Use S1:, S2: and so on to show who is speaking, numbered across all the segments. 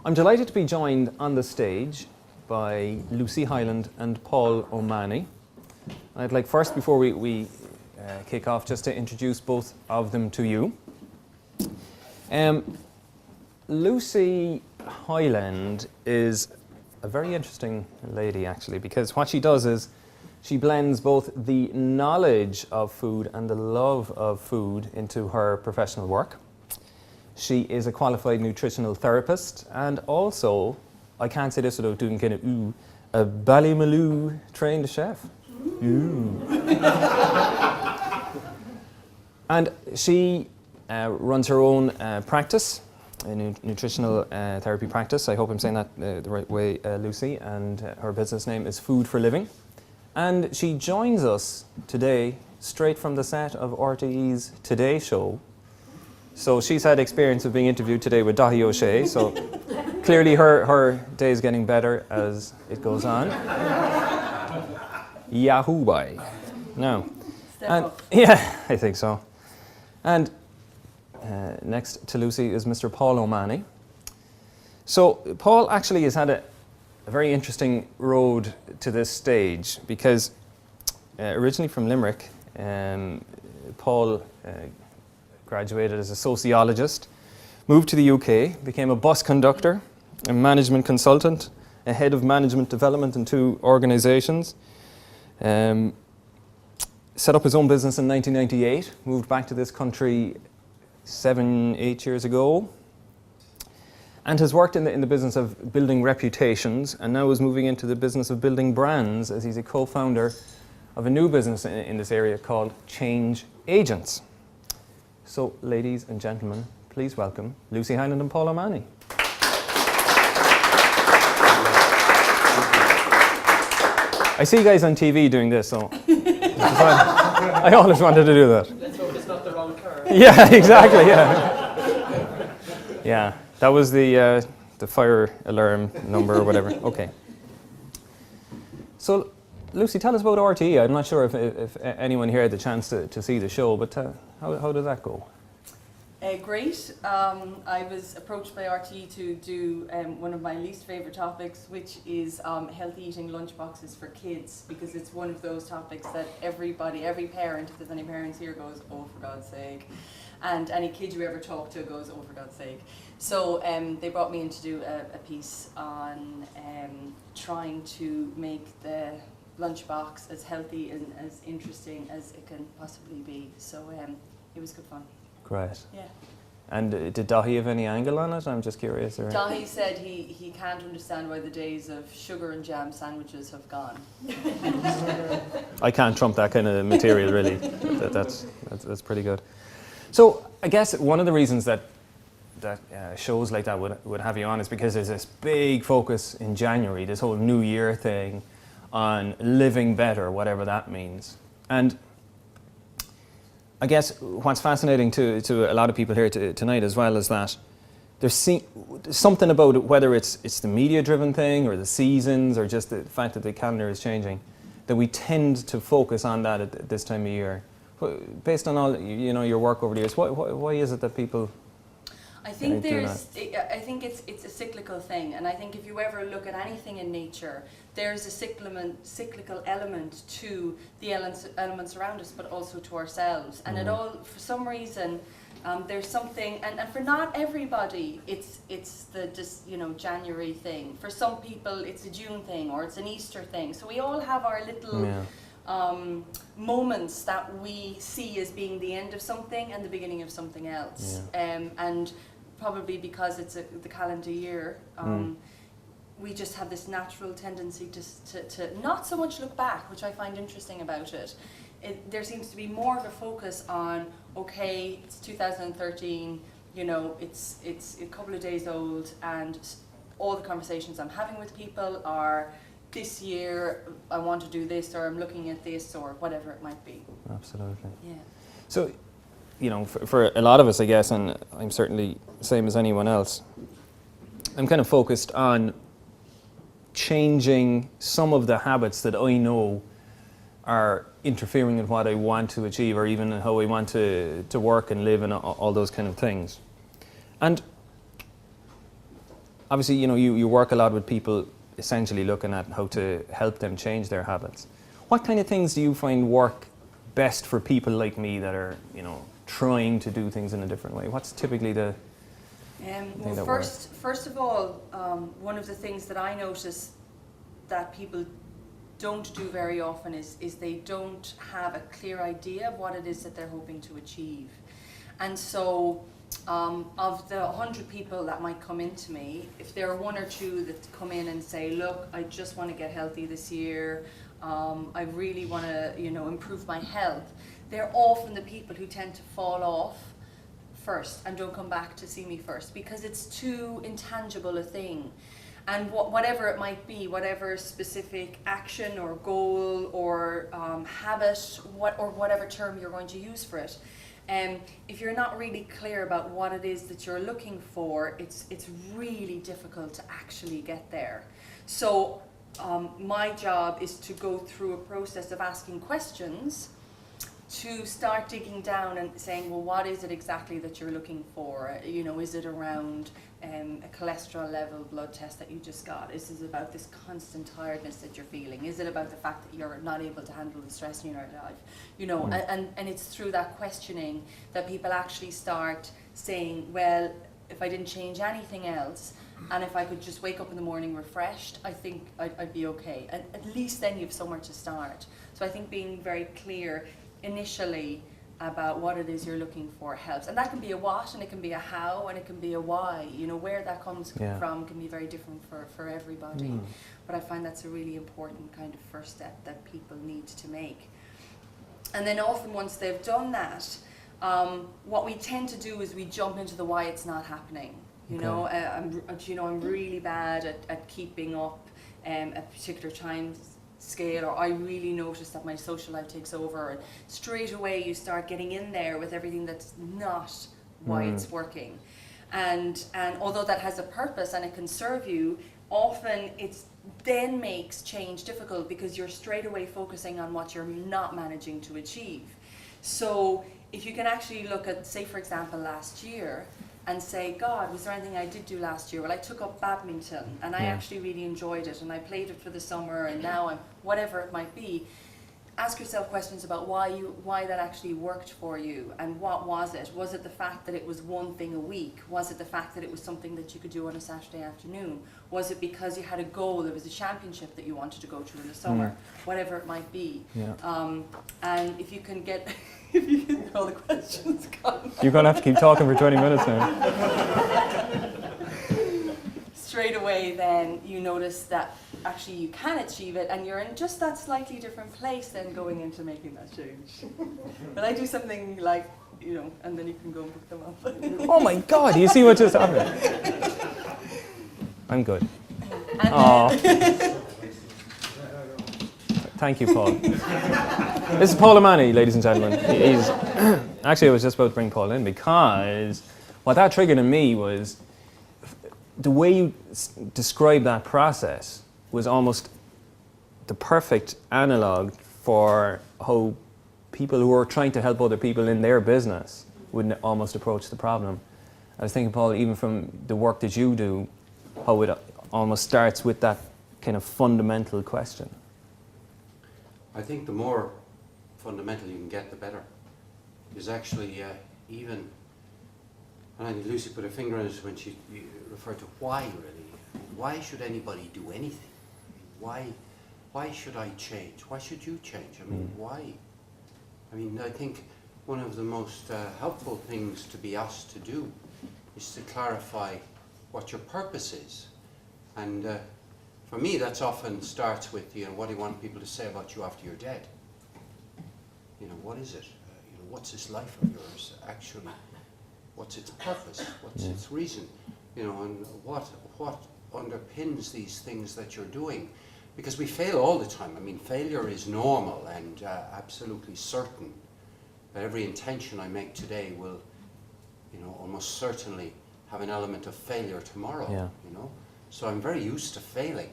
S1: I'm delighted to be joined on the stage by Lucy Hyland and Paul O'Mahony. I'd like first, before we kick off, just to introduce both of them to you. Lucy Hyland is a very interesting lady, actually, because what she does is she blends both the knowledge of food and the love of food into her professional work. She is a qualified nutritional therapist and also, I can't say this without doing kind of a Ballincollig trained chef. Ooh. And she runs her own practice, a nutritional therapy practice. I hope I'm saying that the right way, Lucy. And her business name is Food for Living. And she joins us today straight from the set of RTE's Today Show. So she's had experience of being interviewed today with Daithí O'Shea, so clearly her day is getting better as it goes on. Yahoo boy. Now, yeah, I think so. And next to Lucy is Mr. Paul O'Mahony. So Paul actually has had a very interesting road to this stage because originally from Limerick, Paul graduated as a sociologist, moved to the UK, became a bus conductor, a management consultant, a head of management development in 2 organisations, set up his own business in 1998, moved back to this country 7-8 years ago, and has worked in the business of building reputations, and now is moving into the business of building brands as he's a co-founder of a new business in this area called Change Agents. So, ladies and gentlemen, please welcome Lucy Hyland and Paul O'Mahony. I see you guys on TV doing this, so I always wanted to do that.
S2: Let's hope it's not the wrong car.
S1: Yeah, exactly. Yeah, yeah. That was the fire alarm number or whatever. Okay. So, Lucy, tell us about RTE. I'm not sure if anyone here had the chance to see the show, but how did that go?
S2: Great. I was approached by RTE to do one of my least favourite topics, which is healthy eating lunchboxes for kids, because it's one of those topics that every parent, if there's any parents here, goes, oh, for God's sake. And any kid you ever talk to goes, oh, for God's sake. So they brought me in to do a piece on trying to make the lunchbox as healthy and as interesting as it can possibly be. So it was good fun.
S1: Great.
S2: Yeah.
S1: And did Daithí have any angle on it? I'm just curious.
S2: Daithí said he can't understand why the days of sugar and jam sandwiches have gone.
S1: I can't trump that kind of material, really. That's pretty good. So I guess one of the reasons that shows like that would have you on is because there's this big focus in January, this whole New Year thing, on living better, whatever that means. And I guess what's fascinating to a lot of people here tonight as well is that there's something about it, whether it's the media-driven thing or the seasons or just the fact that the calendar is changing, that we tend to focus on that at this time of year. Based on all your work over the years, why is it that people?
S2: I think it's a cyclical thing, and I think if you ever look at anything in nature, there's a cyclical element to the elements around us, but also to ourselves. And it all, for some reason, there's something, and for not everybody, it's the January thing. For some people, it's a June thing, or it's an Easter thing. So we all have our little. Yeah. Moments that we see as being the end of something and the beginning of something else. Yeah. And probably because it's the calendar year, we just have this natural tendency to not so much look back, which I find interesting about it. There seems to be more of a focus on, okay, it's 2013, it's a couple of days old, and all the conversations I'm having with people are, this year I want to do this, or I'm looking at this, or whatever it might be.
S1: Absolutely.
S2: Yeah.
S1: So, for a lot of us, I guess, and I'm certainly the same as anyone else, I'm kind of focused on changing some of the habits that I know are interfering with what I want to achieve, or even how I want to work and live and all those kind of things. And obviously, you work a lot with people essentially looking at how to help them change their habits. What kind of things do you find work best for people like me that are, trying to do things in a different way? What's typically the thing that works?
S2: First of all, one of the things that I notice that people don't do very often is they don't have a clear idea of what it is that they're hoping to achieve. And so of the 100 people that might come into me, if there are one or two that come in and say, look, I just want to get healthy this year, I really want to improve my health, they're often the people who tend to fall off first and don't come back to see me first, because it's too intangible a thing. And whatever it might be, whatever specific action or goal or habit, or whatever term you're going to use for it, if you're not really clear about what it is that you're looking for, it's really difficult to actually get there. So my job is to go through a process of asking questions to start digging down and saying, well, what is it exactly that you're looking for? Is it around a cholesterol level blood test that you just got? Is it about this constant tiredness that you're feeling? Is it about the fact that you're not able to handle the stress in your life? And it's through that questioning that people actually start saying, well, if I didn't change anything else, and if I could just wake up in the morning refreshed, I think I'd be okay. And at least then you have somewhere to start. So I think being very clear initially about what it is you're looking for helps. And that can be a what, and it can be a how, and it can be a why. Where that comes from can be very different for everybody. But I find that's a really important kind of first step that people need to make. And then often once they've done that, what we tend to do is we jump into the why it's not happening. I'm really bad at keeping up a particular time scale, or I really notice that my social life takes over, and straight away you start getting in there with everything that's not why it's working. And although that has a purpose and it can serve you, often it's then makes change difficult because you're straight away focusing on what you're not managing to achieve. So if you can actually look at, say for example last year, and say, God, was there anything I did do last year? Well, I took up badminton and I actually really enjoyed it, and I played it for the summer, and now I'm whatever it might be. Ask yourself questions about why that actually worked for you, and what was it? Was it the fact that it was one thing a week? Was it the fact that it was something that you could do on a Saturday afternoon? Was it because you had a goal, there was a championship that you wanted to go to in the summer? Whatever it might be. And if you can get all the questions gone.
S1: You're going to have to keep talking for 20 minutes now.
S2: Straight away then you notice that actually you can achieve it, and you're in just that slightly different place than going into making that change. But I do something like, and then you can go and pick them up.
S1: Oh my God, you see what just happened? I'm good. Thank you, Paul. This is Paul O'Mahony, ladies and gentlemen. Actually, I was just about to bring Paul in, because what that triggered in me was the way you describe that process was almost the perfect analogue for how people who are trying to help other people in their business would almost approach the problem. I was thinking, Paul, even from the work that you do, how it almost starts with that kind of fundamental question.
S3: I think the more fundamental you can get, the better. There's actually even, and I think Lucy put her finger on it when she referred to why, really. Why should anybody do anything? Why should I change? Why should you change? I mean, why? I mean, I think one of the most helpful things to be asked to do is to clarify what your purpose is. And for me, that often starts with, what do you want people to say about you after you're dead? What is it? What's this life of yours actually? What's its purpose? What's its reason? And what underpins these things that you're doing? Because we fail all the time. I mean, failure is normal and absolutely certain that every intention I make today will, almost certainly have an element of failure tomorrow, So I'm very used to failing,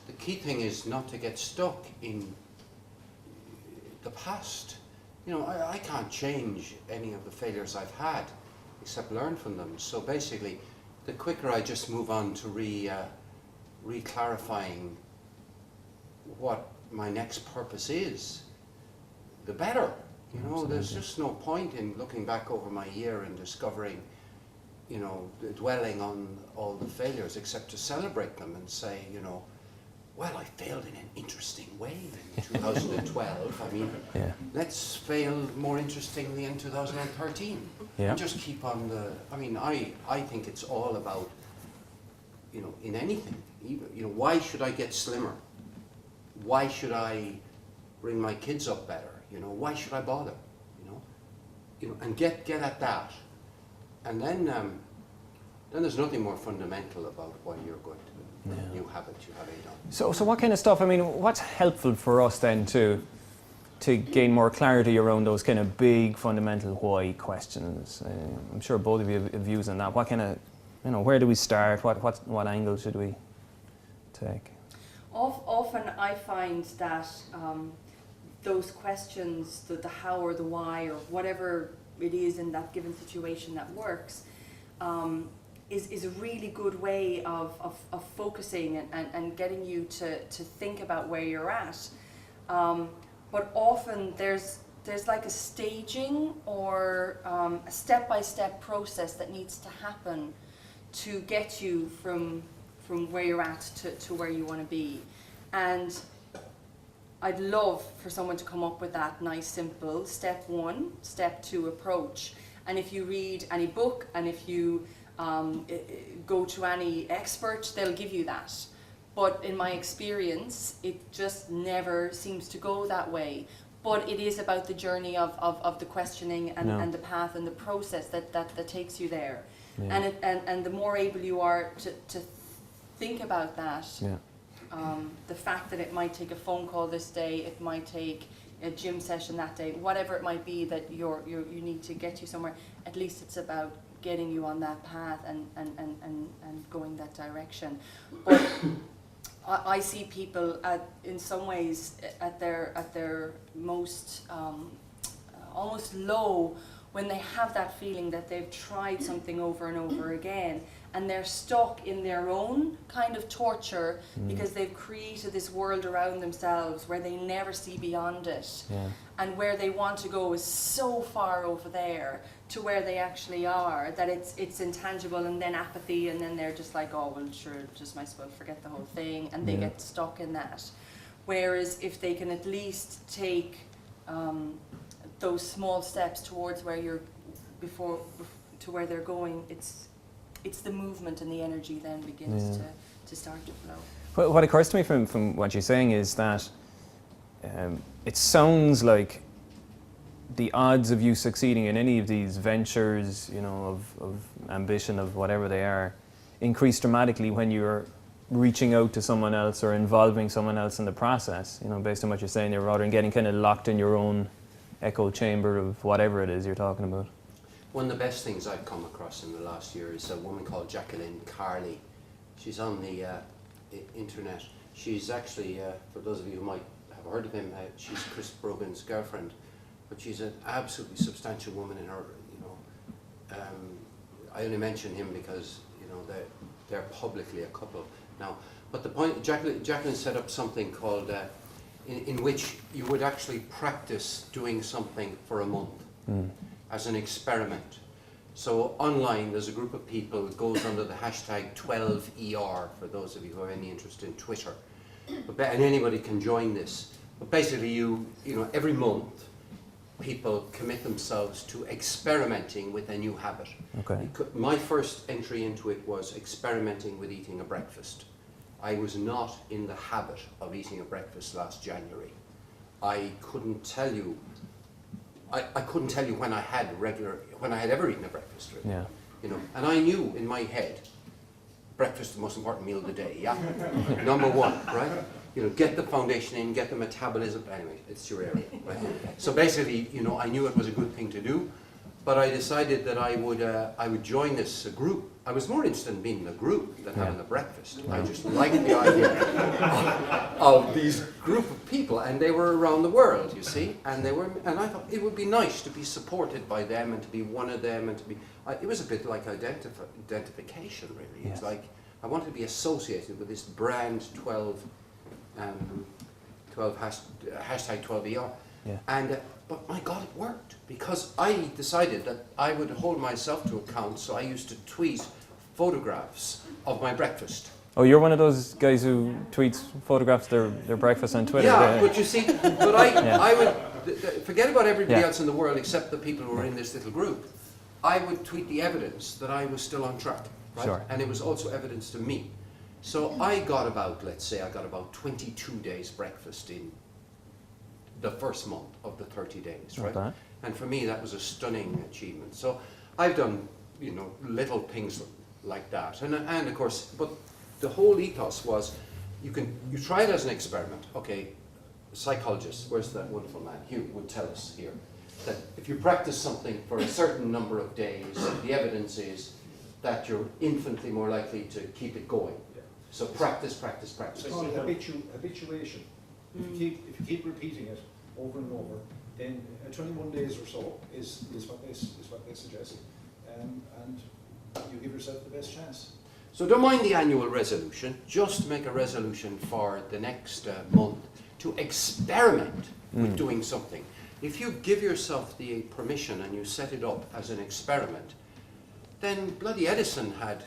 S3: The key thing is not to get stuck in the past. I can't change any of the failures I've had except learn from them. So basically, the quicker I just move on to re-clarifying what my next purpose is, the better. You know,
S1: Absolutely.
S3: there's just no point in looking back over my year and discovering, you know, dwelling on all the failures, except to celebrate them and say, you know, well, I failed in an interesting way in 2012. I mean,
S1: Yeah.
S3: let's fail more interestingly in 2013.
S1: Yeah.
S3: And just keep on I mean, I think it's all about, you know, in anything, even, you know, why should I get slimmer? Why should I bring my kids up better? You know, why should I bother? You know, and get at that. And then there's nothing more fundamental about what you're going to do.
S1: Yeah.
S3: New habit you have aid on.
S1: So what kind of stuff, I mean, what's helpful for us then to gain more clarity around those kind of big fundamental why questions? I'm sure both of you have views on that. What kind of, you know, where do we start? What angle should we take?
S2: Often I find that those questions, the how or the why or whatever it is in that given situation that works, is a really good way of focusing and getting you to think about where you're at. But often there's like a staging or a step-by-step process that needs to happen to get you from where you're at to where you want to be. And I'd love for someone to come up with that nice, simple step 1, step 2 approach. And if you read any book and if you go to any expert, they'll give you that. But in my experience, it just never seems to go that way. But it is about the journey of the questioning and the path and the process that takes you there. Yeah. And the more able you are to think about that,
S1: yeah.
S2: The fact that it might take a phone call this day, it might take a gym session that day, whatever it might be that you need to get you somewhere, at least it's about getting you on that path and going that direction. But I see people in some ways at their most almost low when they have that feeling that they've tried something over and over again and they're stuck in their own kind of torture because they've created this world around themselves where they never see beyond it.
S1: Yeah.
S2: And where they want to go is so far over there to where they actually are that it's intangible, and then apathy, and then they're just like, oh well, sure, just might as well forget the whole thing, and they get stuck in that. Whereas if they can at least take those small steps towards where you're to where they're going, it's the movement and the energy then begins to start to flow.
S1: Well, what occurs to me from what you're saying is that it sounds like the odds of you succeeding in any of these ventures, you know, of ambition, of whatever they are, increase dramatically when you're reaching out to someone else or involving someone else in the process, you know, based on what you're saying there, rather than getting kind of locked in your own echo chamber of whatever it is you're talking about.
S3: One of the best things I've come across in the last year is a woman called Jacqueline Carley. She's on the internet. She's actually, for those of you who might have heard of him, she's Chris Brogan's girlfriend, but she's an absolutely substantial woman in her, you know, I only mention him because, you know, they're publicly a couple now. But the point, Jacqueline set up something called, in which you would actually practice doing something for a month as an experiment. So online, there's a group of people that goes under the hashtag 12ER, for those of you who have any interest in Twitter. And anybody can join this. But basically, you know, every month, people commit themselves to experimenting with a new habit.
S1: Okay.
S3: My first entry into it was experimenting with eating a breakfast. I was not in the habit of eating a breakfast last January. I couldn't tell you when I had ever eaten a breakfast. Really.
S1: Yeah.
S3: You know, and I knew in my head, breakfast is the most important meal of the day. Yeah. Number one, right? You know, get the foundation in, get the metabolism. Anyway, it's your area, right? So basically, you know, I knew it was a good thing to do, but I decided that I would join this group I was more interested in being in a group than having a breakfast. I just liked the idea of these group of people, and they were around the world, you see, and I thought it would be nice to be supported by them and to be one of them, and to be. It was a bit like identification, really.
S1: Yes.
S3: It's like I wanted to be associated with this brand 12 hashtag 12ER, and. But my God, it worked, because I decided that I would hold myself to account, so I used to tweet photographs of my breakfast.
S1: Oh, you're one of those guys who tweets photographs their breakfast on Twitter.
S3: Yeah, but you see, I would forget about everybody else in the world except the people who were in this little group. I would tweet the evidence that I was still on track, right?
S1: Sure.
S3: And it was also evidence to me. So I got about, let's say, 22 days breakfast in the first month of the 30 days, right?
S1: Okay.
S3: And for me, that was a stunning achievement. So I've done, little things like that, and of course, but the whole ethos was, you try it as an experiment. Okay, psychologists, where's that wonderful man, Hugh, would tell us here that if you practice something for a certain number of days, the evidence is that you're infinitely more likely to keep it going. Yeah. So practice.
S4: So it's called habituation. If you keep repeating it over and over, then 21 days or so is what they suggest, and you give yourself the best chance.
S3: So don't mind the annual resolution, just make a resolution for the next month to experiment with doing something. If you give yourself the permission and you set it up as an experiment, then bloody Edison had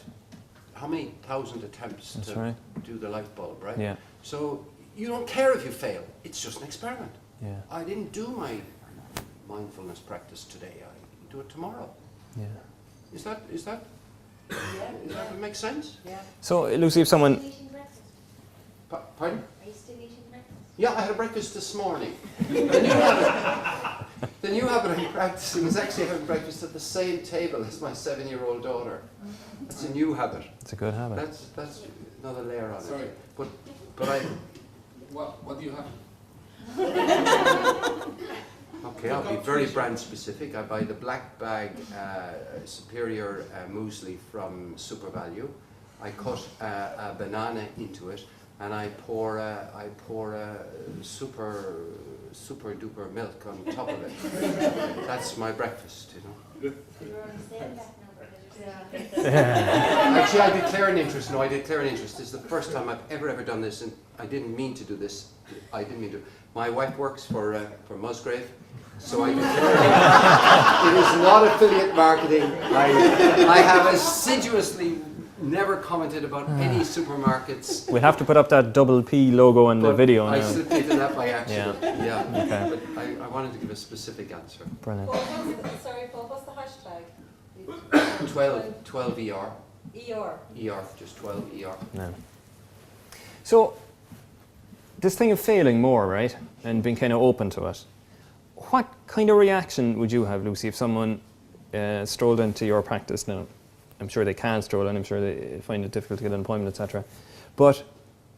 S3: how many thousand attempts to do the light bulb, right?
S1: Yeah.
S3: So you don't care if you fail, it's just an experiment.
S1: Yeah.
S3: I didn't do my mindfulness practice today, I do it tomorrow.
S1: Yeah.
S3: Is that does that make sense?
S2: Yeah.
S1: So, Lucy, if someone...
S3: Pardon?
S5: Are you still eating breakfast?
S3: Yeah, I had a breakfast this morning. The new habit I'm practicing is actually having breakfast at the same table as my 7-year-old daughter. That's a new habit.
S1: It's a good habit.
S3: That's another layer on
S6: Sorry.
S3: it. But I...
S6: What do you have?
S3: Okay, I'll be very brand specific. I buy the black bag superior muesli from Super Value. I cut a banana into it, and I pour super duper milk on top of it. That's my breakfast,
S5: You're only saying that now because you're
S3: Actually, I declare an interest. No, I declare an interest. This is the first time I've ever done this, and I didn't mean to do this. I didn't mean to. My wife works for Musgrave, so I declare it is not affiliate marketing. I have assiduously never commented about any supermarkets.
S1: We'll have to put up that double P logo in the video
S3: I
S1: now.
S3: slipped into that by accident. Yeah.
S1: Okay.
S3: But I wanted to give a specific answer.
S1: Brilliant.
S7: Sorry, Paul, what's the hashtag?
S3: 12 ER.
S7: ER.
S3: ER, just 12 ER.
S1: No. So, this thing of failing more, right, and being kind of open to it, what kind of reaction would you have, Lucy, if someone strolled into your practice now? I'm sure they can stroll in, I'm sure they find it difficult to get an appointment, etc. But,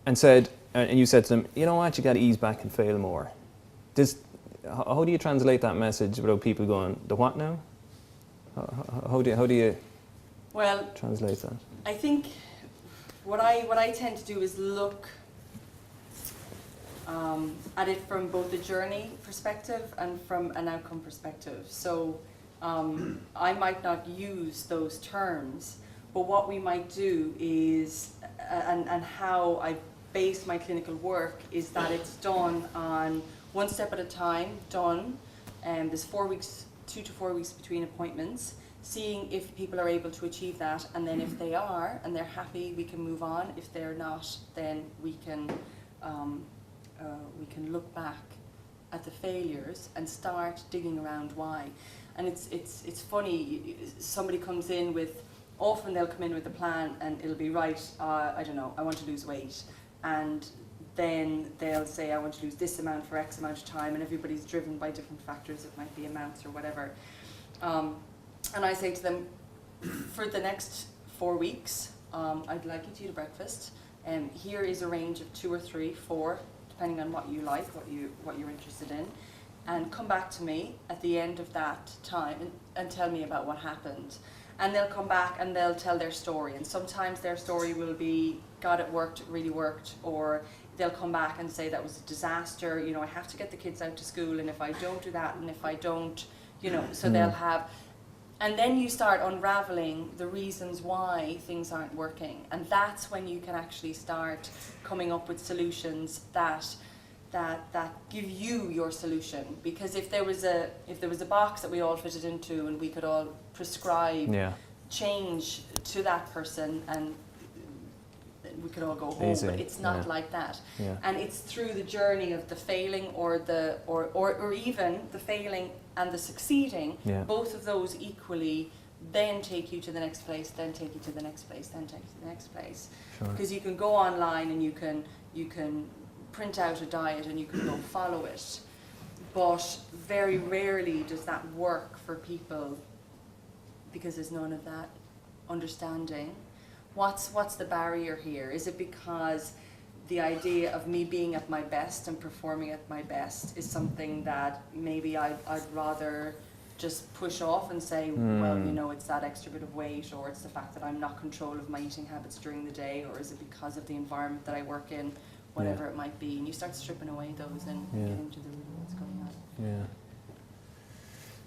S1: and you said to them, you know what, you got to ease back and fail more. How do you translate that message without people going, the what now? How do you translate that?
S2: I think what I tend to do is look at it from both the journey perspective and from an outcome perspective. So I might not use those terms, but what we might do is, and how I base my clinical work, is that it's done on one step at a time, there's 4 weeks, 2 to 4 weeks between appointments, seeing if people are able to achieve that, and then if they are and they're happy, we can move on. If they're not, then we can look back at the failures and start digging around why. And it's funny, somebody comes in with, often they'll come in with a plan and it'll be right, I don't know, I want to lose weight, and then they'll say I want to lose this amount for X amount of time, and everybody's driven by different factors. It might be amounts or whatever. And I say to them, for the next 4 weeks, I'd like you to eat a breakfast. Here is a range of 2 or 3, 4, depending on what you like, what you're interested in, and come back to me at the end of that time and tell me about what happened. and they'll come back and they'll tell their story, and sometimes their story will be, God, it worked, it really worked, or they'll come back and say that was a disaster, you know, I have to get the kids out to school, and if I don't do that, and if I don't, you know, so they'll have, and then you start unraveling the reasons why things aren't working, and that's when you can actually start coming up with solutions that give you your solution. Because if there was a box that we all fitted into and we could all prescribe change to that person, and we could all go home,
S1: Easy.
S2: but it's not like that.
S1: Yeah.
S2: And it's through the journey of the failing or even the failing and the succeeding, both of those equally then take you to the next place, then take you to the next place, then take you to the next place. Because you can go online and you can print out a diet and you can go follow it, but very rarely does that work for people because there's none of that understanding. What's the barrier here? Is it because the idea of me being at my best and performing at my best is something that maybe I'd rather just push off and say, well, you know, it's that extra bit of weight, or it's the fact that I'm not control of my eating habits during the day, or is it because of the environment that I work in, whatever it might be, and you start stripping away those and get into the root of what's going on.
S1: Yeah.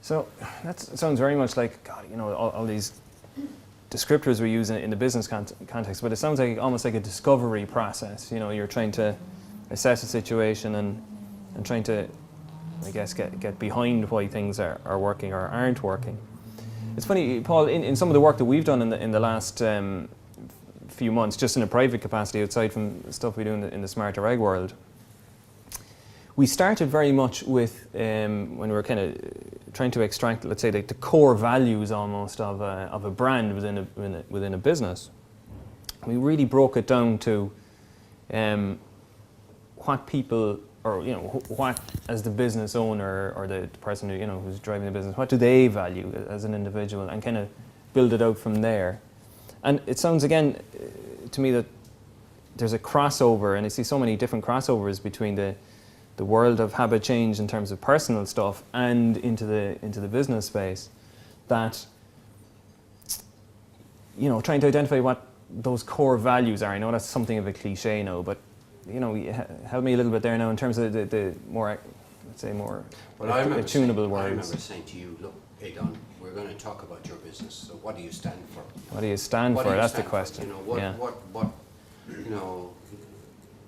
S1: So that sounds very much like, God, you know, all these descriptors we use in the business context, but it sounds like almost like a discovery process. You know, you're trying to assess a situation and trying to, I guess, get behind why things are working or aren't working. It's funny, Paul, in some of the work that we've done in the last few months, just in a private capacity, outside from the stuff we do in the Smarter Egg world, we started very much with, when we were kind of trying to extract, let's say, the core values almost of a brand within a business. We really broke it down to what people, or you know, what as the business owner or the person who, you know, who's driving the business, what do they value as an individual, and kind of build it out from there. And it sounds again to me that there's a crossover, and I see so many different crossovers between the world of habit change in terms of personal stuff and into the business space, that, you know, trying to identify what those core values are. I know that's something of a cliche now, but you know, help me a little bit there now in terms of the more, let's say, more tunable words.
S3: I remember saying to you, look, Adon, we're going to talk about your business, so what do you stand for?
S1: What do you stand for? That's the question.
S3: You know, what, you know,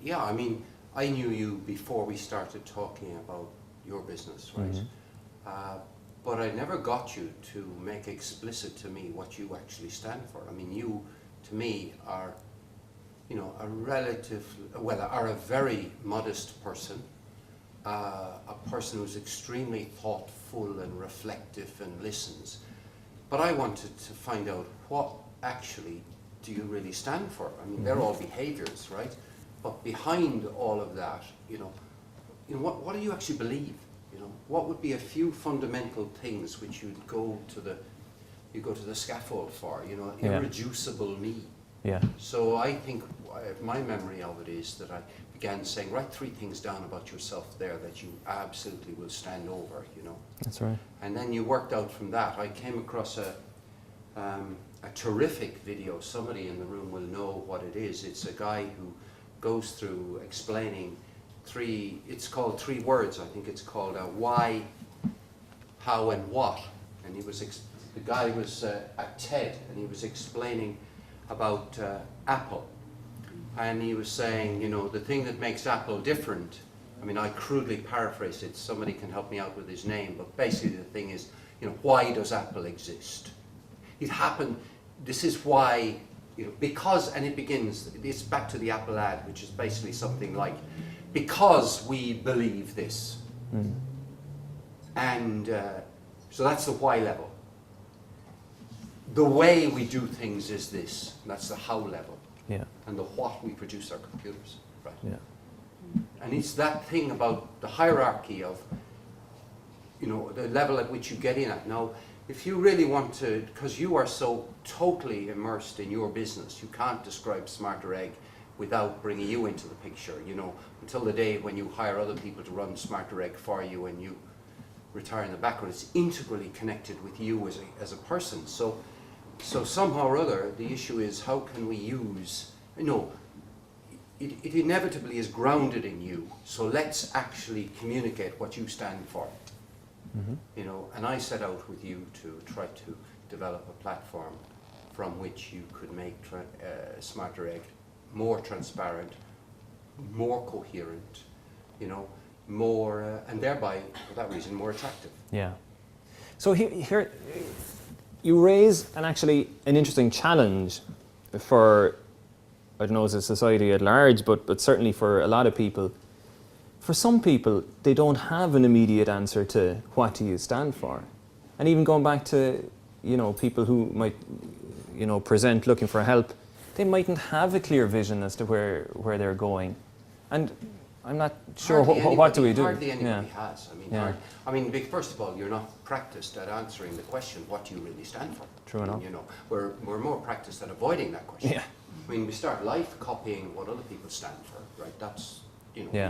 S3: yeah, I mean, I knew you before we started talking about your business, right? Mm-hmm. But I never got you to make explicit to me what you actually stand for. I mean, you, to me, are, you know, are a very modest person, a person who's extremely thoughtful and reflective and listens. But I wanted to find out, what actually do you really stand for? I mean, they're all behaviors, right? But behind all of that, you know, what do you actually believe? You know, what would be a few fundamental things which you'd go to the scaffold for? You know, irreducible me.
S1: Yeah.
S3: So I think my memory of it is that I began saying, write 3 things down about yourself there that you absolutely will stand over. You know. That's right. And then you worked out from that. I came across a terrific video. Somebody in the room will know what it is. It's a guy who goes through explaining it's called 3 words. I think it's called why, how, and what. And the guy was at TED, and he was explaining about Apple. And he was saying, you know, the thing that makes Apple different, I mean, I crudely paraphrase it, somebody can help me out with his name, but basically the thing is, you know, why does Apple exist? It happened, this is why, you know, because, and it begins, it's back to the Apple ad, which is basically something like, because we believe this. And so that's the why level. The way we do things is this, and that's the how level. Yeah. And the what we produce our computers, right? Yeah. And it's that thing about the hierarchy of, you know, the level at which you get in at. Now, if you really want to, because you are so totally immersed in your business, you can't describe Smarter Egg without bringing you into the picture, you know, until the day when you hire other people to run Smarter Egg for you and you retire in the background. It's integrally connected with you as a person. So So somehow or other, the issue is how can we use, it inevitably is grounded in you, so let's actually communicate what you stand for. And I set out with you to try to develop a platform from which you could make Smarter Egg more transparent, more coherent, more, and thereby, for that reason, more attractive.
S1: Yeah. So here you raise an interesting challenge for, I don't know, as a society at large, but certainly for a lot of people. For some people, they don't have an immediate answer to what do you stand for. And even going back to, people who might, present looking for help, they mightn't have a clear vision as to where they're going. And I'm not sure, what do we do?
S3: Hardly anybody has. First of all, you're not practiced at answering the question, what do you really stand for?
S1: True enough.
S3: We're more practiced at avoiding that question.
S1: Yeah.
S3: We start life copying what other people stand for, right? That's,
S1: Yeah.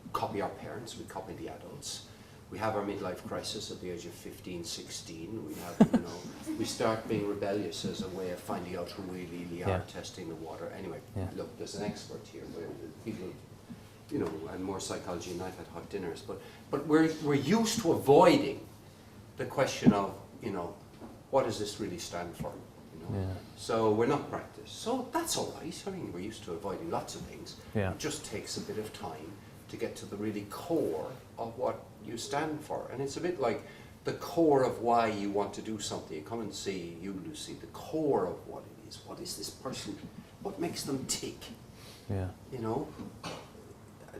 S3: we copy our parents, we copy the adults. We have our midlife crisis at the age of 15, 16. We have, we start being rebellious as a way of finding out who we really are, testing the water. Anyway, look, there's an expert here, where people, and more psychology, and I've had hot dinners, but we're used to avoiding the question of, what does this really stand for? So we're not practiced. So that's all right. We're used to avoiding lots of things.
S1: Yeah.
S3: It just takes a bit of time to get to the really core of what you stand for. And it's a bit like the core of why you want to do something. You come and see you, Lucy, the core of what it is. What is this person? What makes them tick?
S1: Yeah.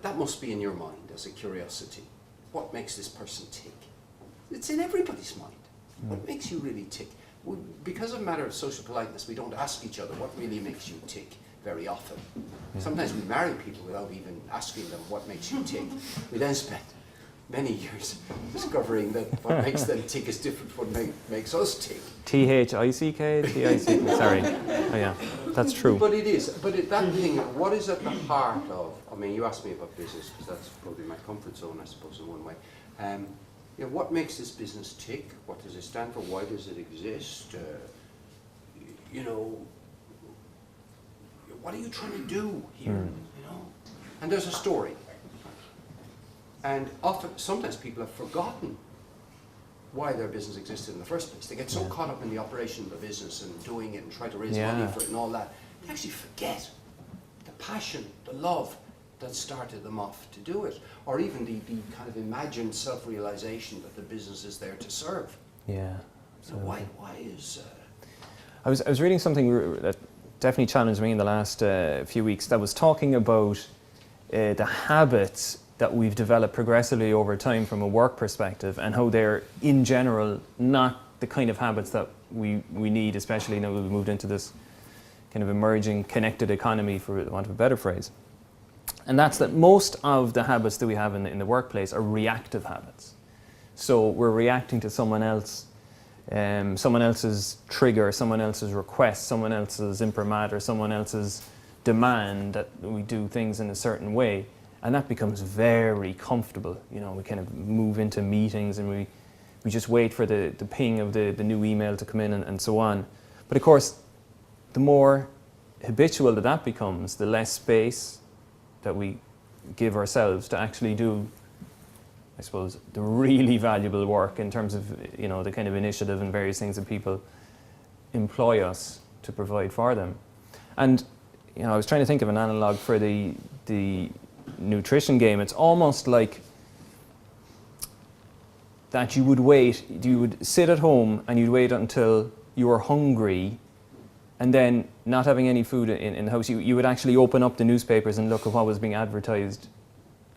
S3: That must be in your mind as a curiosity. What makes this person tick? It's in everybody's mind. What makes you really tick? Because of a matter of social politeness, we don't ask each other what really makes you tick very often. Sometimes we marry people without even asking them what makes you tick. We then spend many years discovering that what makes them tick is different from what makes us tick.
S1: T-H-I-C-K? T-I-C-K, sorry. Oh yeah, that's true.
S3: But it is. That thing, what is at the heart of, you asked me about business, because that's probably my comfort zone, I suppose, in one way. What makes this business tick? What does it stand for? Why does it exist? What are you trying to do here? And there's a story. And sometimes people have forgotten why their business existed in the first place. They get so caught up in the operation of the business and doing it and try to raise money for it and all that. They actually forget the passion, the love that started them off to do it, or even the kind of imagined self-realization that the business is there to serve.
S1: Yeah.
S3: So why is...
S1: I was reading something that definitely challenged me in the last few weeks that was talking about the habits that we've developed progressively over time from a work perspective, and how they're, in general, not the kind of habits that we need, especially now that we've moved into this kind of emerging connected economy, for want of a better phrase. And that's that most of the habits that we have in the workplace are reactive habits. So we're reacting to someone else, someone else's trigger, someone else's request, someone else's imprimatur, someone else's demand that we do things in a certain way. And that becomes very comfortable. We kind of move into meetings and we just wait for the ping of the new email to come in and so on. But of course, the more habitual that becomes, the less space that we give ourselves to actually do, I suppose, the really valuable work in terms of, the kind of initiative and various things that people employ us to provide for them. And, I was trying to think of an analogue for the nutrition game. It's almost like that you would sit at home and you'd wait until you were hungry, and then not having any food in the house, you would actually open up the newspapers and look at what was being advertised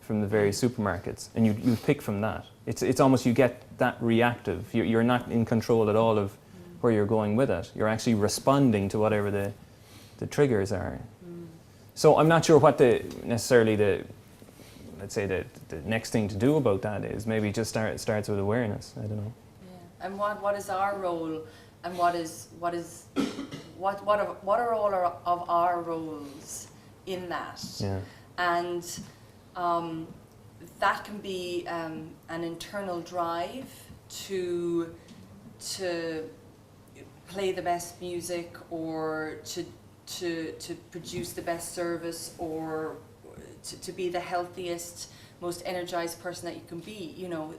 S1: from the various supermarkets, and you'd pick from that. It's almost, you get that reactive. You're not in control at all of where you're going with it. You're actually responding to whatever the triggers are. So I'm not sure what let's say the next thing to do about that is. Maybe just starts with awareness. I don't know.
S2: Yeah. And what is our role, and what are all of our roles in that?
S1: Yeah.
S2: And that can be an internal drive to play the best music or to produce the best service or to be the healthiest, most energized person that you can be. You know,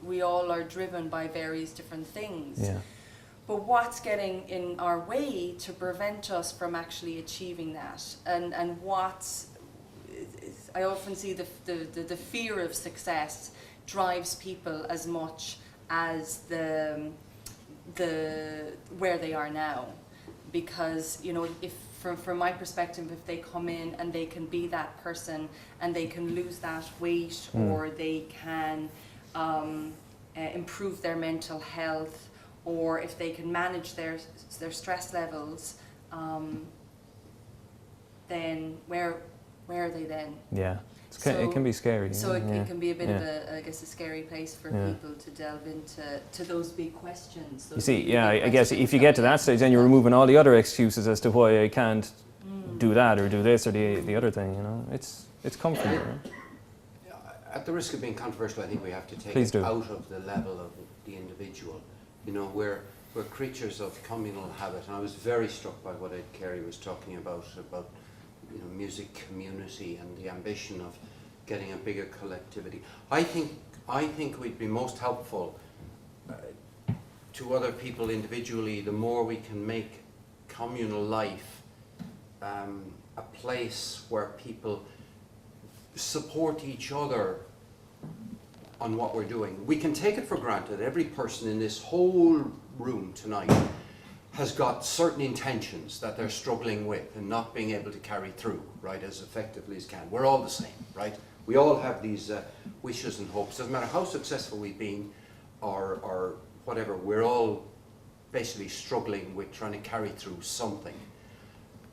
S2: we all are driven by various different things.
S1: Yeah.
S2: But what's getting in our way to prevent us from actually achieving that? And I often see the fear of success drives people as much as the where they are now. Because, you know, if from my perspective, if they come in and they can be that person and they can lose that weight or they can improve their mental health, or if they can manage their stress levels, then where are they then?
S1: Yeah, it can be scary.
S2: So
S1: yeah.
S2: it can be a bit of a scary place for people to delve into those big questions.
S1: You see, I guess if you get to that stage, then you're removing all the other excuses as to why I can't do that or do this or the other thing. You know, it's comforting. Right?
S3: At the risk of being controversial, I think we have to take
S1: Please
S3: it
S1: do.
S3: out of the level of the individual. You know, we're creatures of communal habit, and I was very struck by what Ed Carey was talking about you know, music community and the ambition of getting a bigger collectivity. I think we'd be most helpful to other people individually the more we can make communal life a place where people support each other on what we're doing. We can take it for granted every person in this whole room tonight has got certain intentions that they're struggling with and not being able to carry through, right, as effectively as can. We're all the same, right? We all have these wishes and hopes. Doesn't matter how successful we've been or whatever, we're all basically struggling with trying to carry through something.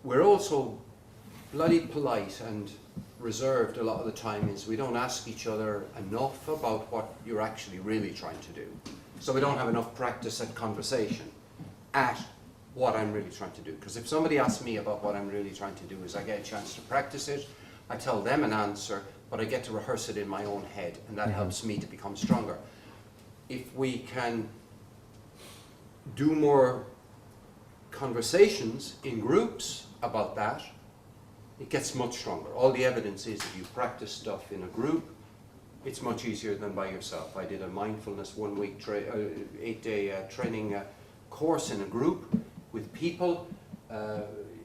S3: We're also bloody polite and reserved a lot of the time, is we don't ask each other enough about what you're actually really trying to do. So we don't have enough practice at conversation at what I'm really trying to do. Because if somebody asks me about what I'm really trying to do, is I get a chance to practice it, I tell them an answer, but I get to rehearse it in my own head, and that helps me to become stronger. If we can do more conversations in groups about that, it gets much stronger. All the evidence is if you practice stuff in a group, it's much easier than by yourself. I did a mindfulness 1 week, 8-day training course in a group with people,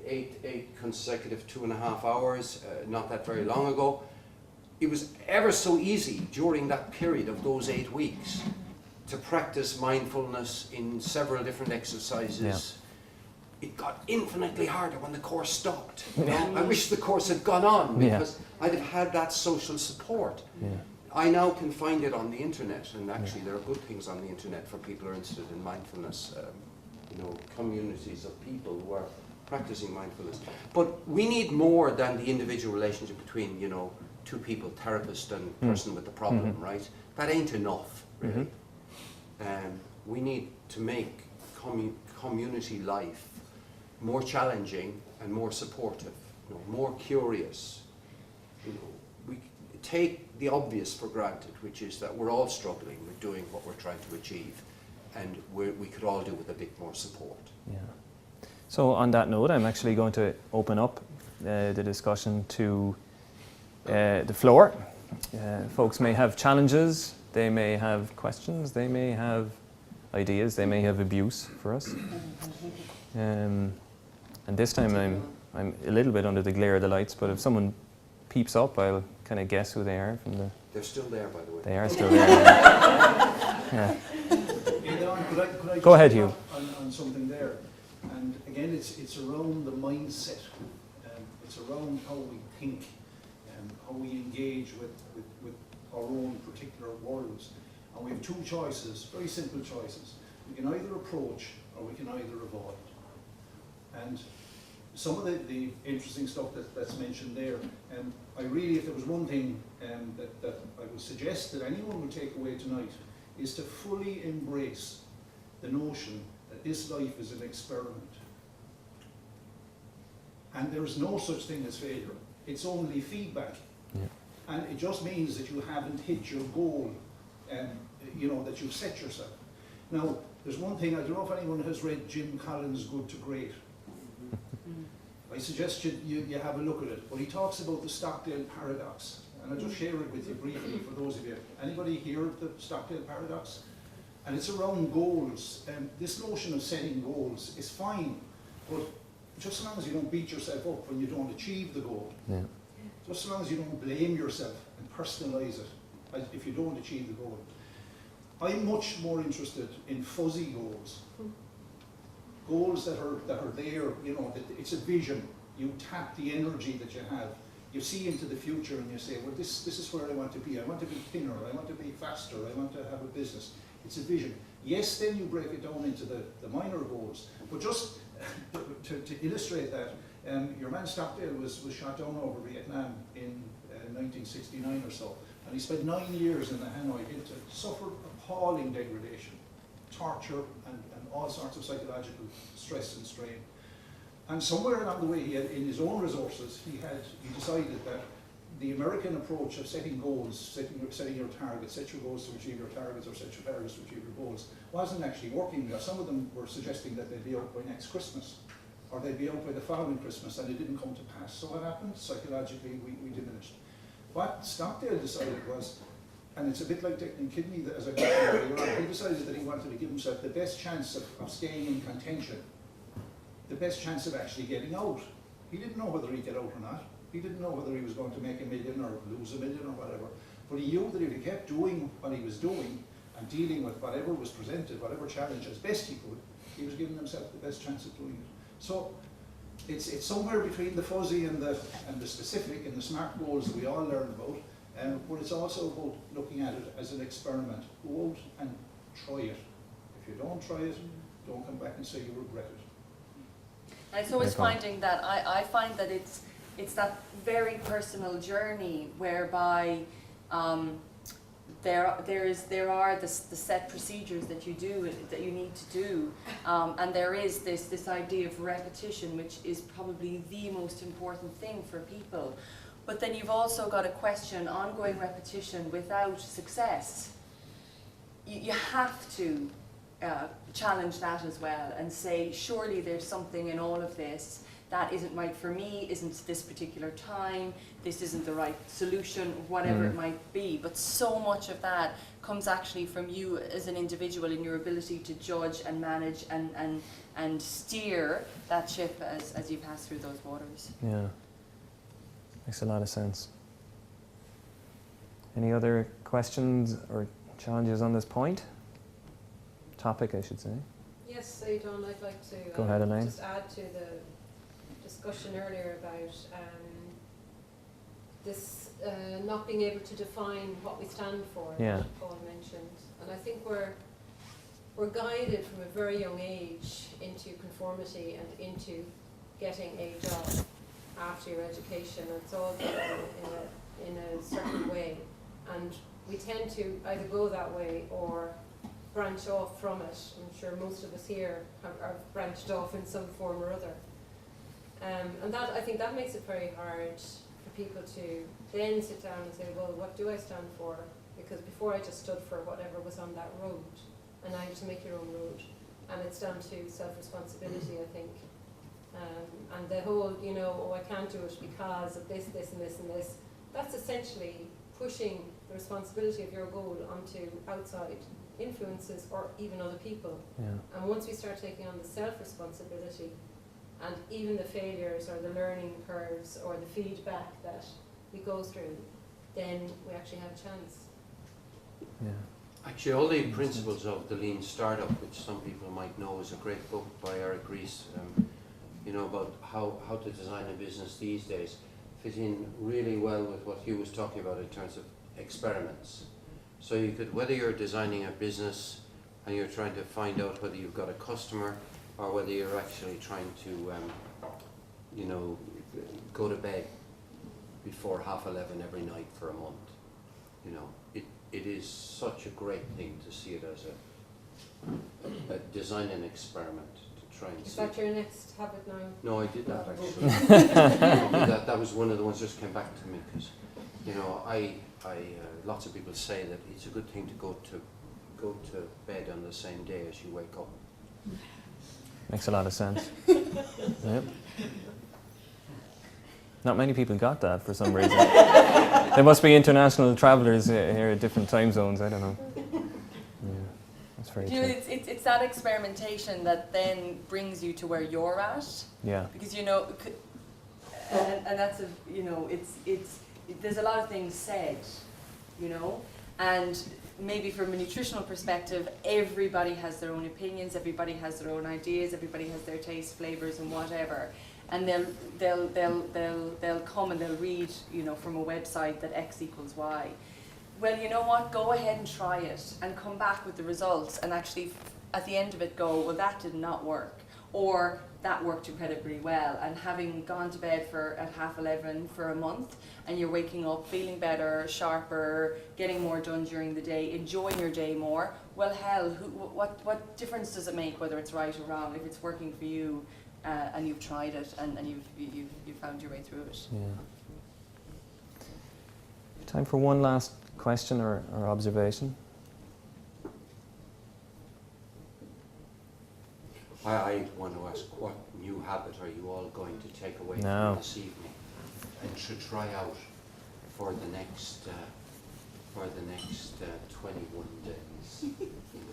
S3: 8 consecutive 2.5 hours, not that very long ago. It was ever so easy during that period of those 8 weeks to practice mindfulness in several different exercises.
S1: Yeah.
S3: It got infinitely harder when the course stopped. You know? I wish the course had gone on because I'd have had that social support.
S1: Yeah.
S3: I now can find it on the internet, and actually there are good things on the internet for people who are interested in mindfulness. You know, communities of people who are practicing mindfulness. But we need more than the individual relationship between, you know, two people, therapist and person with the problem, right? That ain't enough, really. We need to make community life more challenging and more supportive, you know, more curious. You know, we take the obvious for granted, which is that we're all struggling with doing what we're trying to achieve, and we could all do with a bit more support.
S1: Yeah. So on that note, I'm actually going to open up the discussion to the floor. Folks may have challenges, they may have questions, they may have ideas, they may have abuse for us. And this time I'm a little bit under the glare of the lights, but if someone peeps up, I'll kind of guess who they are from the...
S3: They're still there, by the way.
S1: They are still there. Yeah.
S4: Could I
S1: Go ahead,
S4: just
S1: Hugh.
S4: on something there? And again, it's around the mindset. It's around how we think and how we engage with our own particular worlds. And we have two choices, very simple choices. We can either approach or we can either avoid. And some of the interesting stuff that's mentioned there, I really, if there was one thing that I would suggest that anyone would take away tonight, is to fully embrace the notion that this life is an experiment. And there is no such thing as failure. It's only feedback.
S1: Yeah.
S4: And it just means that you haven't hit your goal, you know, that you've set yourself. Now, There's one thing, I don't know if anyone has read Jim Collins' Good to Great. I suggest you have a look at it. But he talks about the Stockdale paradox. And I'll just share it with you briefly for those of you. Anybody hear of the Stockdale paradox? And it's around goals. And this notion of setting goals is fine, but just as long as you don't beat yourself up when you don't achieve the goal, just as long as you don't blame yourself and personalise it if you don't achieve the goal. I'm much more interested in fuzzy goals. Goals that are there, you know, that it's a vision. You tap the energy that you have. You see into the future and you say, well, this is where I want to be. I want to be thinner, I want to be faster, I want to have a business. It's a vision. Yes, then you break it down into the minor goals. But just to illustrate that, your man Stockdale was shot down over Vietnam in 1969 or so. And he spent 9 years in the Hanoi Hilton, suffered appalling degradation, torture, and all sorts of psychological stress and strain. And somewhere along the way, he had, in his own resources, he decided that the American approach of setting goals, setting your targets, set your goals to achieve your targets, or set your targets to achieve your goals, wasn't actually working. Some of them were suggesting that they'd be out by next Christmas, or they'd be out by the following Christmas, and it didn't come to pass. So what happened? Psychologically, we diminished. What Stockdale decided was, and it's a bit like Dick and Kidney, as I mentioned earlier on, he decided that he wanted to give himself the best chance of staying in contention, the best chance of actually getting out. He didn't know whether he'd get out or not. He didn't know whether he was going to make $1 million or lose $1 million or whatever. But he knew that if he kept doing what he was doing and dealing with whatever was presented, whatever challenge as best he could, he was giving himself the best chance of doing it. So it's somewhere between the fuzzy and the specific and the SMART goals that we all learn about. But it's also about looking at it as an experiment. Go out and try it. If you don't try it, don't come back and say you regret it.
S2: And it's always finding that, I find that it's that very personal journey whereby there are the set procedures that you need to do, and there is this idea of repetition, which is probably the most important thing for people. But then you've also got to question ongoing repetition without success. You have to challenge that as well and say, surely there's something in all of this that isn't right for me, isn't this particular time, this isn't the right solution, whatever it might be. But so much of that comes actually from you as an individual in your ability to judge and manage and steer that ship as you pass through those waters.
S1: Yeah. Makes a lot of sense. Any other questions or challenges on this point? Topic, I should say.
S7: Yes, Aidan, I'd like to
S1: Go ahead, Elaine.
S7: just add to the discussion earlier about this not being able to define what we stand for, that Paul mentioned. And I think we're guided from a very young age into conformity and into getting a job after your education. It's all done in a certain way, and we tend to either go that way or branch off from it. I'm sure most of us here are branched off in some form or other. And that, I think that makes it very hard for people to then sit down and say, well, what do I stand for? Because before I just stood for whatever was on that road, and now you have to make your own road. And it's down to self-responsibility, I think. And the whole, oh, I can't do it because of this, this, and this, and this, that's essentially pushing the responsibility of your goal onto outside influences or even other people.
S1: Yeah.
S7: And once we start taking on the self-responsibility and even the failures or the learning curves or the feedback that we go through, then we actually have a chance.
S1: Yeah.
S3: Actually, all the principles of the Lean Startup, which some people might know, is a great book by Eric Ries, about how to design a business these days, fit in really well with what Hugh was talking about in terms of experiments. So you could, whether you're designing a business and you're trying to find out whether you've got a customer or whether you're actually trying to, go to bed before 11:30 every night for a month, it is such a great thing to see it as a design an experiment to try and
S7: Is
S3: see.
S7: that your next habit now?
S3: No, I did that actually. that was one of the ones that just came back to me because, I lots of people say that it's a good thing to go to bed on the same day as you wake up.
S1: Makes a lot of sense. Yep. Not many people got that for some reason. There must be international travellers here at different time zones. I don't know. Yeah, that's very
S2: You know,
S1: true.
S2: it's that experimentation that then brings you to where you're at.
S1: Yeah.
S2: Because and that's there's a lot of things said, and maybe from a nutritional perspective, everybody has their own opinions, everybody has their own ideas, everybody has their taste, flavors, and whatever. And they'll come and they'll read, from a website that X equals Y. Well, you know what? Go ahead and try it and come back with the results, and actually, at the end of it, go, well, that did not work, or that worked incredibly well. And having gone to bed at 11:30 for a month, and you're waking up feeling better, sharper, getting more done during the day, enjoying your day more. Well, hell, what difference does it make whether it's right or wrong if it's working for you? And you've tried it, and you've found your way through it.
S1: Yeah. Time for one last question or observation.
S3: I want to ask, what new habit are you all going to take away
S1: No.
S3: from this evening and should try out for the next 21 days?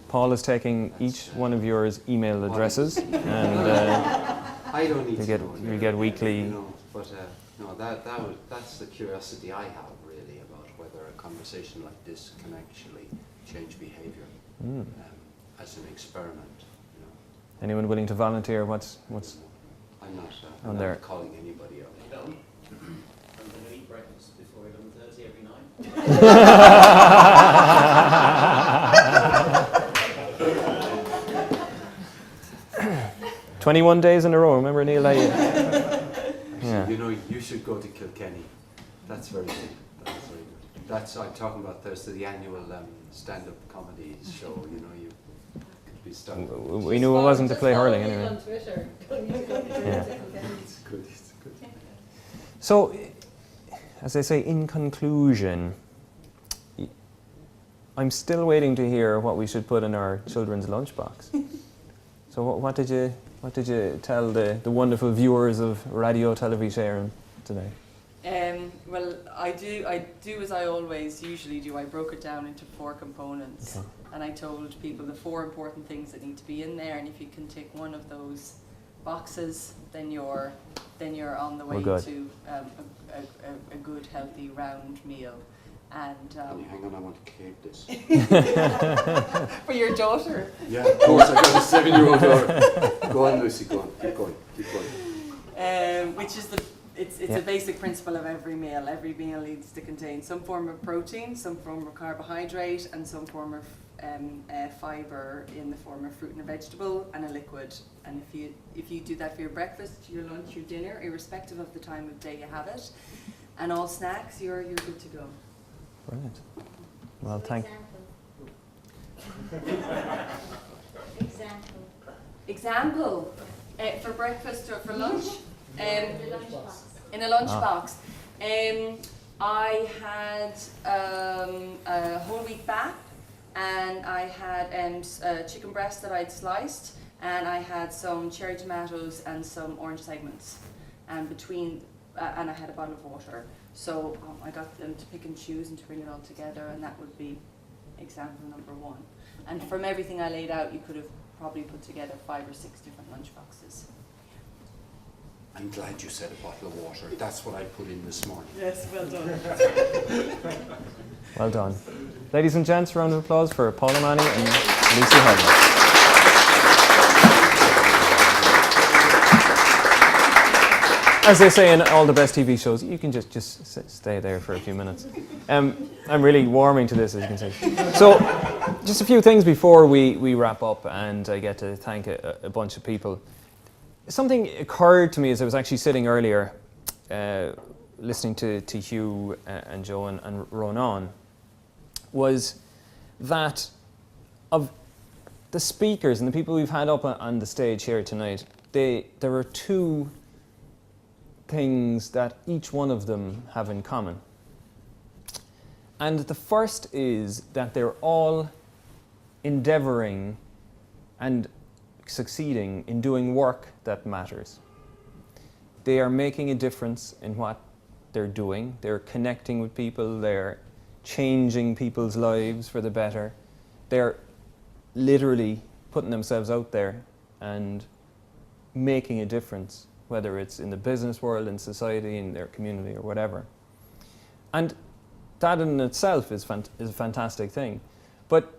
S1: Paul is taking each one of yours email addresses, and
S3: I don't need to know.
S1: you get weekly.
S3: But that's the curiosity I have really about whether a conversation like this can actually change behaviour as an experiment.
S1: Anyone willing to volunteer? What's
S3: I'm not.
S1: On
S3: I'm
S1: there.
S3: not calling anybody out.
S8: I'm going to eat breakfast before 11:30 every night.
S1: 21 days in a row. Remember, Neil? Yeah.
S3: You should go to Kilkenny. That's very good. That's very good. I'm talking about Thursday, the annual stand-up comedy show. You could be starting.
S1: We knew it wasn't to play hurling
S7: On
S1: anyway.
S7: Twitter.
S1: Yeah.
S3: It's good. It's good.
S1: So, as I say, in conclusion, I'm still waiting to hear what we should put in our children's lunchbox. So, what did you tell the wonderful viewers of Radio Television today?
S2: Well, I do as I always usually do. I broke it down into 4 components,
S1: Okay.
S2: and I told people the 4 important things that need to be in there. And if you can tick one of those boxes, then you're on the way
S1: good.
S2: to a good, healthy, round meal. And
S3: Hang on, I want to keep this.
S2: for your daughter.
S3: Yeah, of course, I've got a 7-year-old daughter. Go on, Lucy, go on. Keep going.
S2: Which is it's a basic principle of every meal. Every meal needs to contain some form of protein, some form of carbohydrate, and some form of fibre in the form of fruit and a vegetable, and a liquid. And if you do that for your breakfast, your lunch, your dinner, irrespective of the time of day you have it, and all snacks, you're good to go.
S1: Brilliant. Well, thank.
S2: Example for breakfast or for lunch. In a lunchbox. I had a whole wheat bap, and I had chicken breast that I'd sliced, and I had some cherry tomatoes and some orange segments, and and I had a bottle of water. So I got them to pick and choose and to bring it all together, and that would be example number 1. And from everything I laid out, you could have probably put together 5 or 6 different lunchboxes.
S3: I'm glad you said a bottle of water. That's what I put in this morning.
S2: Yes, well done.
S1: Well done. Ladies and gents, round of applause for Paul O'Mahony and Lucy Hyland. As they say in all the best TV shows, you can just stay there for a few minutes. I'm really warming to this, as you can see. So, just a few things before we wrap up, and I get to thank a bunch of people. Something occurred to me as I was actually sitting earlier, listening to Hugh and Joe and Ronan, was that of the speakers and the people we've had up on the stage here tonight, there are 2 things that each one of them have in common. And the first is that they're all endeavouring and succeeding in doing work that matters. They are making a difference in what they're doing. They're connecting with people. They're changing people's lives for the better. They're literally putting themselves out there and making a difference, whether it's in the business world, in society, in their community, or whatever. And that in itself is a fantastic thing. But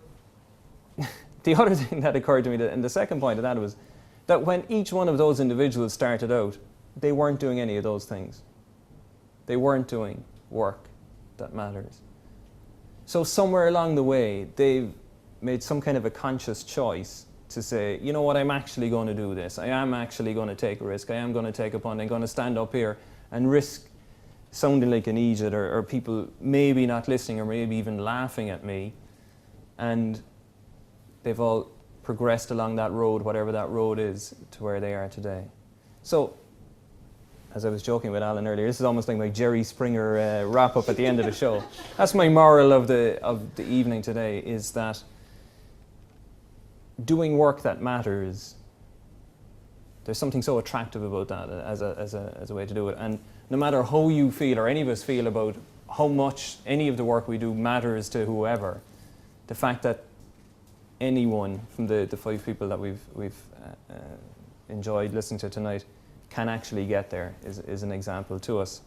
S1: the other thing that occurred to me, and the second point of that, was that when each one of those individuals started out, they weren't doing any of those things. They weren't doing work that matters. So somewhere along the way, they've made some kind of a conscious choice to say, you know what, I'm actually going to do this. I am actually going to take a risk. I am going to take a punt. I'm going to stand up here and risk sounding like an idiot, or people maybe not listening, or maybe even laughing at me. And they've all progressed along that road, whatever that road is, to where they are today. So, as I was joking with Alan earlier, this is almost like my Jerry Springer wrap-up at the end of the show. That's my moral of the evening today, is that doing work that matters, there's something so attractive about that as a way to do it. And no matter how you feel, or any of us feel, about how much any of the work we do matters to whoever, the fact that anyone from the 5 people that we've enjoyed listening to tonight can actually get there is an example to us.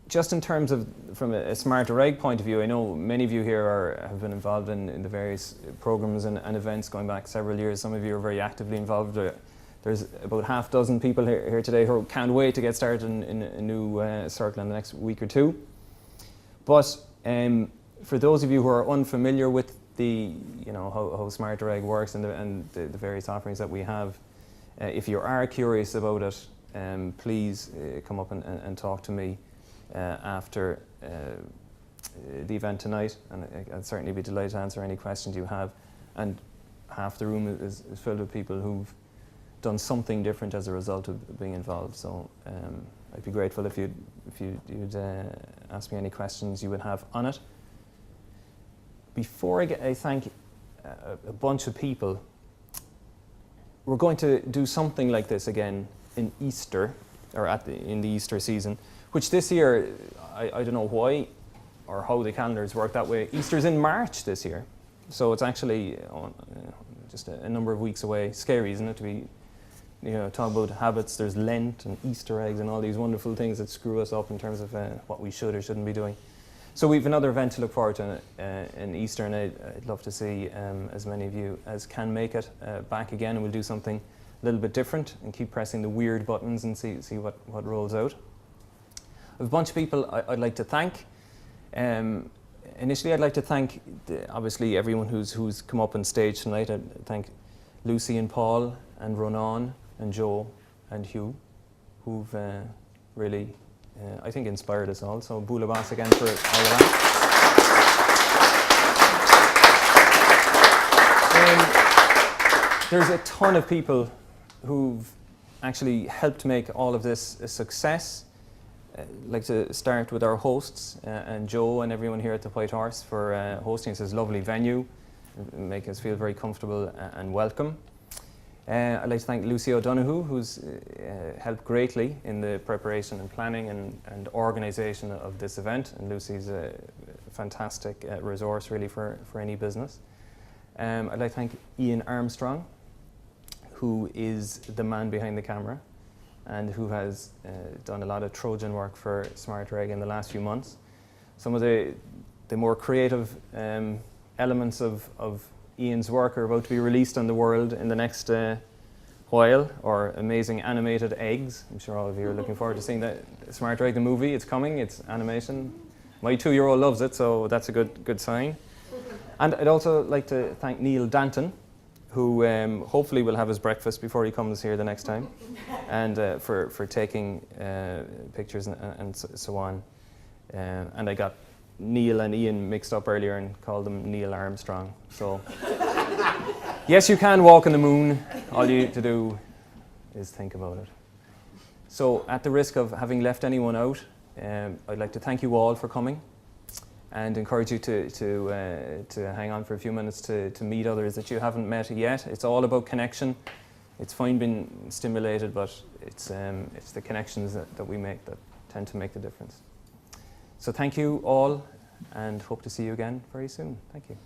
S1: Just in terms of, from a Smarter Reg point of view, I know many of you here have been involved in the various programs and events going back several years. Some of you are very actively involved. There's about half dozen people here today who can't wait to get started in a new circle in the next week or two. But for those of you who are unfamiliar with how Smarter Reg works and the various offerings that we have, if you are curious about it, please come up and talk to me after the event tonight, and I'd certainly be delighted to answer any questions you have. And half the room is filled with people who've done something different as a result of being involved. So I'd be grateful if you'd ask me any questions you would have on it. Before I thank a bunch of people, we're going to do something like this again in Easter, or in the Easter season, which this year, I don't know why or how the calendars work that way. Easter's in March this year, so it's actually just a number of weeks away. Scary, isn't it, to be talk about habits. There's Lent and Easter eggs and all these wonderful things that screw us up in terms of what we should or shouldn't be doing. So we've another event to look forward to in Easter, and I'd love to see as many of you as can make it back again, and we'll do something a little bit different and keep pressing the weird buttons and see what rolls out. I have a bunch of people I'd like to thank. Initially, I'd like to thank obviously everyone who's come up on stage tonight. I'd thank Lucy and Paul and Ronan and Joe and Hugh, who've really I think inspired us all. So Bula Bas again for all of that. There's a ton of people who've actually helped make all of this a success. I'd like to start with our hosts and Joe and everyone here at the White Horse for hosting this lovely venue, make us feel very comfortable and welcome. I'd like to thank Lucy O'Donoghue, who's helped greatly in the preparation and planning and organisation of this event. And Lucy's a fantastic resource really for any business. I'd like to thank Ian Armstrong, who is the man behind the camera and who has done a lot of Trojan work for Smarter Reg in the last few months. Some of the more creative elements of Ian's work are about to be released on the world in the next while, or amazing animated eggs. I'm sure all of you are looking forward to seeing the Smarter Reg, the movie. It's coming, it's animation. My 2-year-old loves it, so that's a good sign. And I'd also like to thank Neil Danton, who hopefully will have his breakfast before he comes here the next time, and for taking pictures and so on. And I got Neil and Ian mixed up earlier and called them Neil Armstrong. So, yes, you can walk on the moon. All you need to do is think about it. So, at the risk of having left anyone out, I'd like to thank you all for coming. and encourage you to hang on for a few minutes to meet others that you haven't met yet. It's all about connection. It's fine being stimulated, but it's the connections that we make that tend to make the difference. So thank you all, and hope to see you again very soon. Thank you.